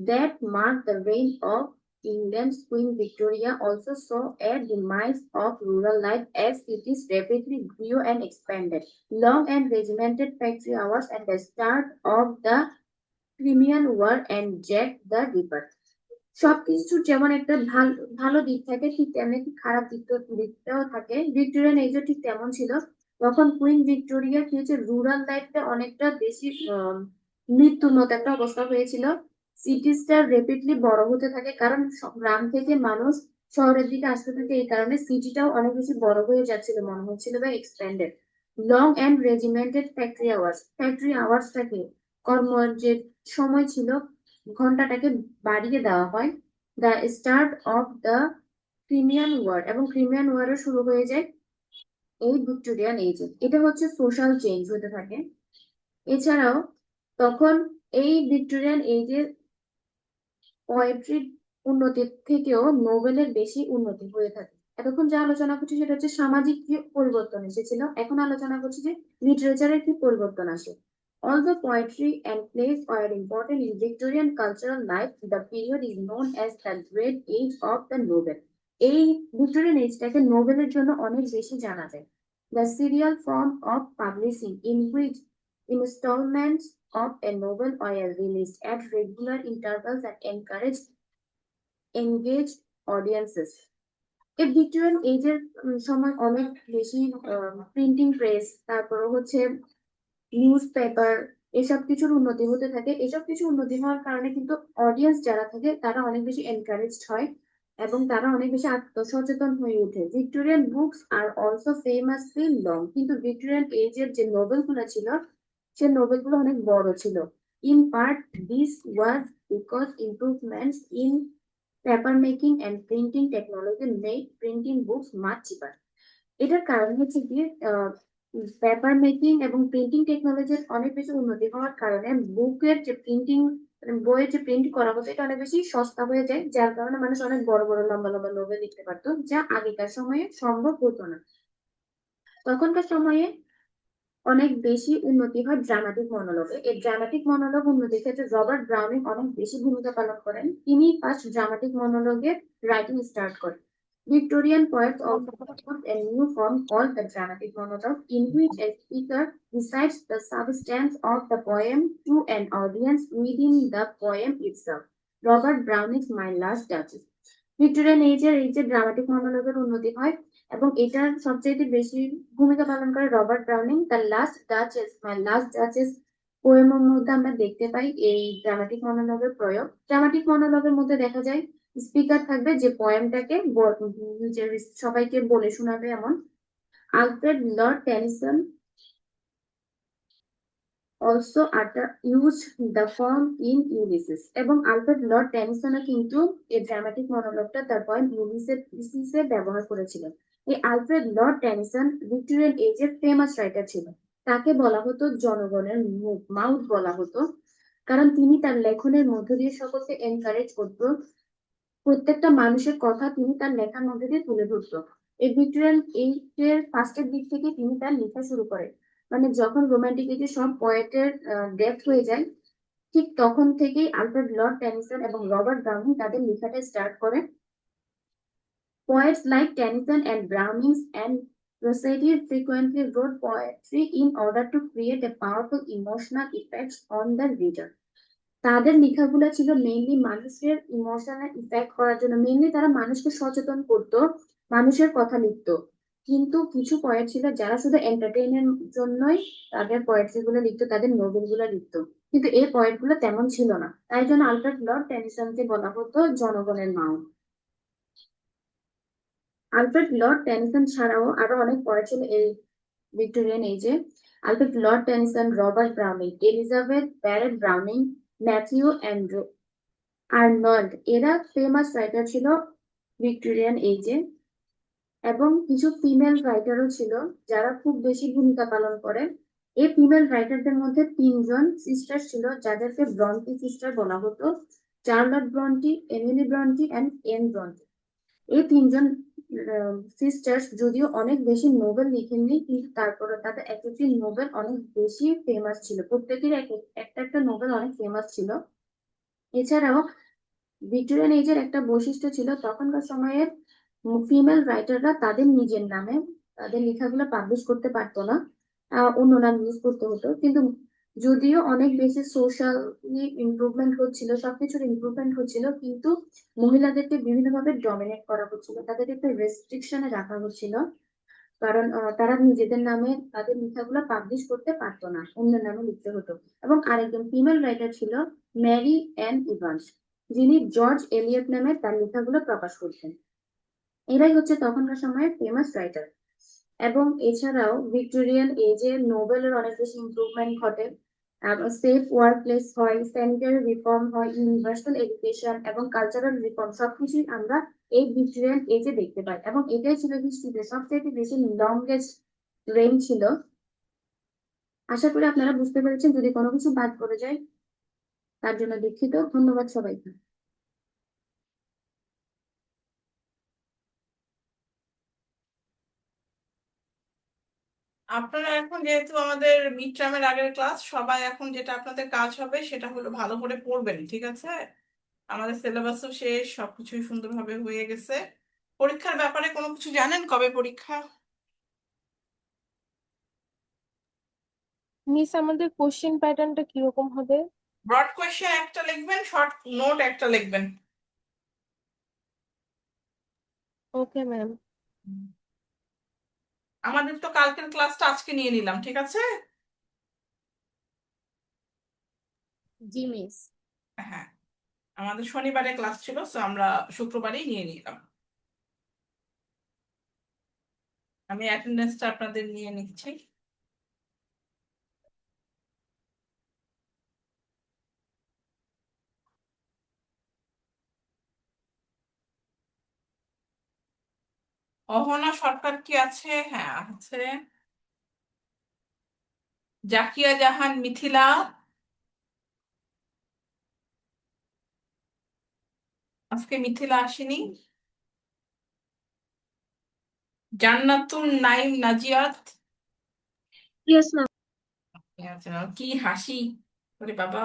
Speaker 2: that marked the reign of England's Queen Victoria also saw a demise of rural life as cities rapidly grew and expanded. Long and regimented factory hours and the start of the Crimean War and Jack the Ripper. সবকিছু যেমন একটা ভালো দিক থাকে, ঠিক তেমনি একটি খারাপ দিকটাও থাকে। ভিক্টোরিয়ান এজও ঠিক তেমন ছিল। তখন কুইন ভিক্টোরিয়া কি হচ্ছে, রুরাল লাইফটা অনেকটা বেশি মৃত্যুর মতো একটা অবস্থা হয়েছিল। সিটিসটা রেপিডলি বড় হতে থাকে, কারণ গ্রাম থেকে মানুষ শহরের দিকে আসতে থাকে, এই কারণে সিটিটাও অনেক বেশি বড় হয়ে যাচ্ছিল মনে হচ্ছিল বা expanded. Long and regimented factory আওয়ার্সটাকে, কর্মের যে সময় ছিল ঘন্টাটাকে বাড়িয়ে দেওয়া হয়। The start of the Crimean war, এবং ক্রিমিয়ান ওয়ারও শুরু হয়ে যায় এই ভিক্টোরিয়ান এজে। এটা হচ্ছে সোশ্যাল চেঞ্জ হতে থাকে। এছাড়াও তখন এই ভিক্টোরিয়ান এজে পোয়েট্রির উন্নতির থেকেও নোবেলের বেশি উন্নতি হয়ে থাকে। এতক্ষণ যা আলোচনা করছি সেটা হচ্ছে সামাজিক কি পরিবর্তন এসেছিল, এখন আলোচনা করছি যে লিটারেচারের কি পরিবর্তন আসে। Although poetry and plays were important in Victorian cultural life, the period is known as the Great Age of the Novel. এই ভিক্টোরিয়ান এজটাকে নোবেলের জন্য অনেক বেশি জানা যায়। The serial form of publishing in which installments of a novel were released at regular intervals and encouraged engaged audiences. এই Victorian এজের সময় অনেক বেশি প্রিন্টিং প্রেস, তারপর হচ্ছে নিউজ পেপার, এসব কিছুর উন্নতি হতে থাকে। এসব কিছু উন্নতি হওয়ার কারণে কিন্তু অডিয়েন্স যারা থাকে তারা অনেক বেশি এনকারেজড হয় এবং তারা অনেক বেশি আত্মসচেতন হয়ে ওঠে। Victorian books are also ফেমাসলি long, কিন্তু ভিক্টোরিয়ান এজের যে নোবেল গুলো ছিল সে নোবেল গুলো অনেক বড় ছিল। In part this was because improvements in paper making and printing technology made printing books much cheaper. এটার কারণ হচ্ছে কি, পেপার মেকিং এবং প্রিন্টিং টেকনোলজির অনেক বেশি উন্নতি হওয়ার কারণে বুকের যে প্রিন্টিং, বইয়ের যে প্রিন্ট করা হতো এটা অনেক বেশি সস্তা হয়ে যায়, যার কারণে মানুষ অনেক বড় বড় লম্বা লম্বা নোবেল লিখতে পারতো, যা আগেকার সময়ে সম্ভব হতো না। তখনকার সময়ে অনেক বেশি উন্নতি হয় ড্রামাটিক মনোলগে। এই ড্রামাটিক মনোলগ উন্নতির ক্ষেত্রে রবার্ট ব্রাউনিং অনেক বেশি ভূমিকা পালন করেন। তিনি ফার্স্ট ড্রামাটিক মনোলগের রাইটিং স্টার্ট করেন। Victorian poets also developed a new form called the dramatic monologue, in which a speaker recites the substance of the poem to an audience within the poem itself. Robert Browning's My Last Duchess. Victorian এজের এই যে dramatic মনোলগের উন্নতি হয়, এবং এটার সবচেয়ে বেশি ভূমিকা পালন করে রবার্ট ব্রাউনিং। তার লাস্ট ডাচেস পোয়েমের মধ্যে আমরা দেখতে পাই এই ড্রামাটিক মনোলগের প্রয়োগ। ড্রামাটিক মনোলগের মধ্যে দেখা যায় স্পিকার থাকবে যে পোয়েমটাকে নিজের সবাইকে বলে শোনাবে এমন। Alfred Lord Tennyson also used the form in Ulysses, এবং আলফ্রেড লর্ড টেনিসনও কিন্তু এই ড্রামাটিক মনোলগটা তার পয়েম ইউলিসিসে ব্যবহার করেছিলেন। এই আলফ্রেড লর্ড টেনিসন ভিক্টোরিয়ান এজের ফেমাস রাইটার ছিল। তাকে বলা হতো জনগণের মুখ, মাউথ বলা হতো, কারণ তিনি তার লেখনের মধ্য দিয়ে সকলকে এনকারেজ করতো। প্রত্যেকটা মানুষের কথা তিনি তার লেখার মধ্যে দিয়ে তুলে ধরতো। এই ভিক্টোরিয়ান এইজের ফার্স্টের দিক থেকে তিনি তার লেখা শুরু করেন, মানে যখন রোমান্টিক এজে সব পোয়েটের ডেথ হয়ে যায়, ঠিক তখন থেকেই আলফ্রেড লর্ড টেনিসন এবং রবার্ট ব্রাউনিং তাদের লেখাটা স্টার্ট করে। Poets like Tennyson and Browning and Rossetti frequently wrote poetry in order to create a powerful emotional effects on the reader. তাদের লেখাগুলো ছিল মেইনলি মানুষের ইমোশনাল ইফেক্ট করার জন্য, মেইনলি তারা মানুষকে সচেতন করতো, মানুষের কথা লিখতো। কিন্তু কিছু পোয়েট ছিল যারা শুধু এন্টারটেইনের জন্যই তাদের পোয়েট্রি গুলো লিখতো, তাদের নোবেল গুলো লিখতো। কিন্তু এই পোয়েট গুলো তেমন ছিল না, তাই জন্য আলফ্রেড লর্ড টেনিসনকে বলা হতো জনগণের মাও। আলফ্রেড লর্ড টেনিসন ছাড়াও আরো অনেক পোয়েট ছিল এই ভিক্টোরিয়ান এজে। Alfred Lord Tennyson, Robert Browning, Elizabeth Barrett Browning, Matthew Andrew Arnold, এরা ফেমাস রাইটার ছিল ভিক্টোরিয়ান এজে। এবং কিছু ফিমেল রাইটারও ছিল যারা খুব বেশি ভূমিকা পালন করে। এই ফিমেল রাইটারদের মধ্যে তিনজন সিস্টার ছিল যাদেরকে ব্রন্টি সিস্টার বলা হতো: Charlotte Brontë, Emily Brontë and N Brontë. এই তিনজন সিস্টার্স যদিও অনেক বেশি নোবেল লিখেননি, কিন্তু তারপরে তাদের এক একটি নোবেল অনেক বেশি ফেমাস ছিল, প্রত্যেকের একটা একটা নোবেল অনেক ফেমাস ছিল। এছাড়াও ভিক্টোরিয়ান এজের একটা বৈশিষ্ট্য ছিল, তখনকার সময়ের ফিমেল রাইটাররা তাদের নিজের নামে তাদের লেখাগুলো পাবলিশ করতে পারতো না, অন্য নাম ইউজ করতে হতো। কিন্তু যদিও অনেক বেশি সোশ্যালি ইমপ্রুভমেন্ট হচ্ছিল, সবকিছুর ইমপ্রুভমেন্ট হচ্ছিল, কিন্তু মহিলাদেরকে বিভিন্নভাবে ডমিনেট করা হচ্ছিল, তাদেরকে একটা রেস্ট্রিকশনে রাখা হচ্ছিল, কারণ তারা নিজেদের নামে তাদের লেখাগুলো পাবলিশ করতে পারতো না, অন্য নামে লিখতে হতো। এবং আরেকজন ফিমেল রাইটার ছিল ম্যারি অ্যান ইভান্স, যিনি জর্জ এলিয়ট নামে তার লেখাগুলো প্রকাশ করতেন। এরাই হচ্ছে তখনকার সময়ের ফেমাস রাইটার। এবং এছাড়াও ভিক্টোরিয়ান এজে নোবেলের অনেক বেশি ইমপ্রুভমেন্ট ঘটে, সেফ ওয়ার্ক প্লেস হয়, স্যানিটারি রিফর্ম হয়, ইউনিভার্সাল এডুকেশন এবং কালচারাল রিফর্ম সবকিছুই আমরা এই ভিক্টোরিয়ান এজে দেখতে পাই। এবং এটাই ছিল হিস্ট্রিতে সবচেয়ে বেশি লংগেস্ট রেইন ছিল। আশা করি আপনারা বুঝতে পেরেছেন, যদি কোনো কিছু বাদ পড়ে যায় তার জন্য দুঃখিত। ধন্যবাদ সবাইকে।
Speaker 1: আপনারা এখন যেহেতু আমাদের মিড টার্মের আগের ক্লাস, সবাই এখন যেটা আপনাদের কাজ হবে সেটা হলো ভালো করে পড়বেন, ঠিক আছে? আমাদের সিলেবাসও শেষ, সবকিছুই সুন্দরভাবে হয়ে গেছে। পরীক্ষার ব্যাপারে কোনো কিছু জানেন? কবে পরীক্ষা?
Speaker 6: মিস, আমাদের কোশ্চেন প্যাটার্নটা কিরকম হবে?
Speaker 1: ব্রড কোয়েশ্চেন একটা লিখবেন, শর্ট নোট একটা লিখবেন।
Speaker 6: Okay ma'am.
Speaker 1: আমাদের তো কালকের ক্লাসটা আজকে নিয়ে নিলাম, ঠিক আছে?
Speaker 6: জি মিস।
Speaker 1: হ্যাঁ, আমাদের শনিবারে ক্লাস ছিল, তো আমরা শুক্রবারেই নিয়ে নিলাম। আমি অ্যাটেন্ডেন্সটা আপনাদের নিয়ে নিচ্ছি। অহনা সরকার কি আছে? হ্যাঁ আছে। জাকিয়া জাহান মিথিলা, আজকে মিথিলা আসেনি। জান্নাতুল নাইম নাজিয়াত,
Speaker 2: ইয়েস ম্যাম।
Speaker 1: কি হাসি ওরে বাবা।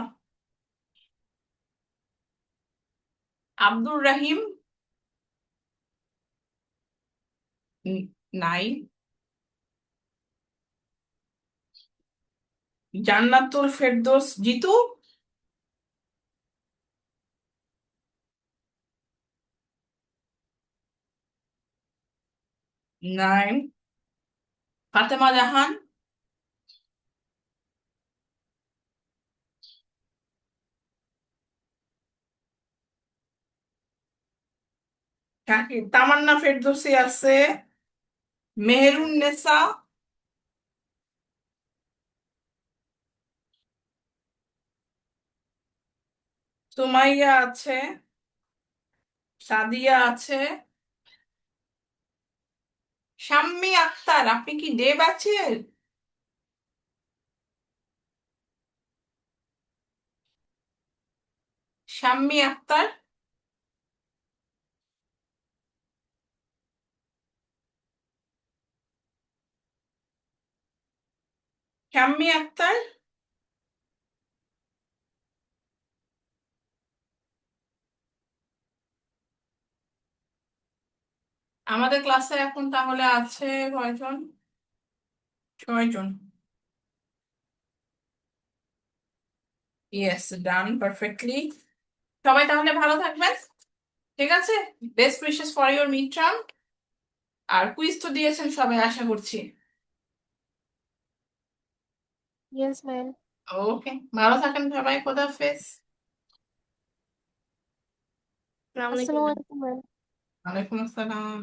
Speaker 1: আব্দুর রহিম, নাই। জান্নাতুল ফেরদৌস জিতু, নাইম, ফাতেমা জাহান, শাকিব, তামান্না ফেরদৌসী আছে, মেহেরুন নেসা, সুমাইয়া আছে, সাদিয়া আছে, শাম্মী আক্তার। আপনি কি ডে ব্যাচের? শাম্মী আক্তার, শাম্মী আক্তার। আমাদের ক্লাসে এখন তাহলে আছে কয়জন? 6 জন। ইয়েস, ডান পারফেক্টলি। সবাই তাহলে ভালো থাকবেন, ঠিক আছে? Best wishes for your mid term. আর কুইজ তো দিয়েছেন সবাই আশা করছি।
Speaker 6: Yes, ma'am.
Speaker 1: ওকে, ভালো থাকেন সবাই, খোদাহাফেজ।
Speaker 6: Assalamu alaikum, ma'am.
Speaker 1: ওয়ালাইকুম আসসালাম।